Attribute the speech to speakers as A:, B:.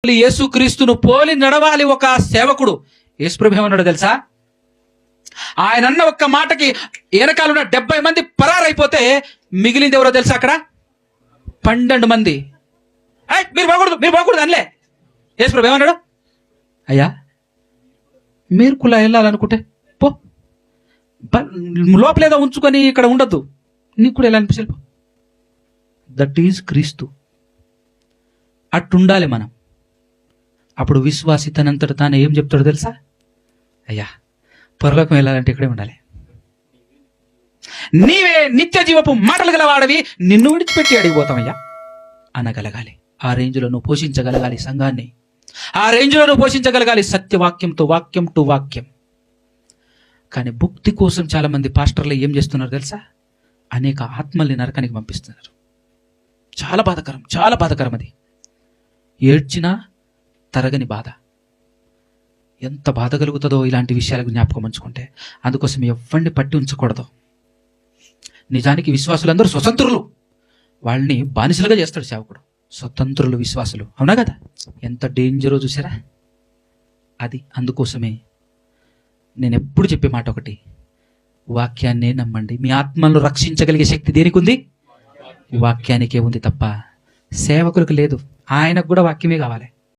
A: యేసుక్రీస్తును పోలి నడవాలి ఒక సేవకుడు. యేసుప్రభు ఏమన్నాడు తెలుసా? ఆయన అన్న ఒక్క మాటకి వెనకాలన్న 70 మంది పరారైపోతే మిగిలింది ఎవరో తెలుసా? అక్కడ 12 మంది. మీరు పోకూడదు అనలే. యేసుప్రభు ఏమన్నాడు? అయ్యా మీరు కులా వెళ్ళాలనుకుంటే పో, లోపలేదో ఉంచుకొని ఇక్కడ ఉండద్దు, నీకు కూడా ఎలా అనిపించాలి. దట్ ఈజ్ క్రీస్తు. అట్టుండాలి మనం. అప్పుడు విశ్వాసి తనంతట తాను ఏం చెప్తాడో తెలుసా? అయ్యా పరలోకం వెళ్ళాలంటే ఇక్కడే ఉండాలి, నీవే నిత్య జీవపు మాటలు గలవాడవి, నిన్ను విడిచిపెట్టి అడిగిపోతామయ్యా అనగలగాలి. ఆ రేంజ్లో నువ్వు పోషించగలగాలి సంఘాన్ని. ఆ రేంజ్లో నువ్వు పోషించగలగాలి సత్యవాక్యంతో, వాక్యం టు వాక్యం. కానీ భక్తి కోసం చాలా మంది పాస్టర్లు ఏం చేస్తున్నారు తెలుసా? అనేక ఆత్మల్ని నరకానికి పంపిస్తున్నారు. చాలా బాధకరం, చాలా బాధకరం. అది ఏడ్చినా తరగని బాధ. ఎంత బాధ కలుగుతుందో ఇలాంటి విషయాలకు జ్ఞాపకం ఉంచుకుంటే. అందుకోసం ఎవరిని పట్టి ఉంచకూడదు. నిజానికి విశ్వాసులందరూ స్వతంత్రులు, వాళ్ళని బానిసలుగా చేస్తాడు సేవకుడు. స్వతంత్రులు విశ్వాసులు, అవునా కదా? ఎంత డేంజరో చూసారా? అది అందుకోసమే నేను ఎప్పుడు చెప్పే మాట ఒకటి, వాక్యాన్నే నమ్మండి. మీ ఆత్మలను రక్షించగలిగే శక్తి దేనికి ఉంది? వాక్యానికే ఉంది తప్ప సేవకులకు లేదు. ఆయనకు కూడా వాక్యమే కావాలి.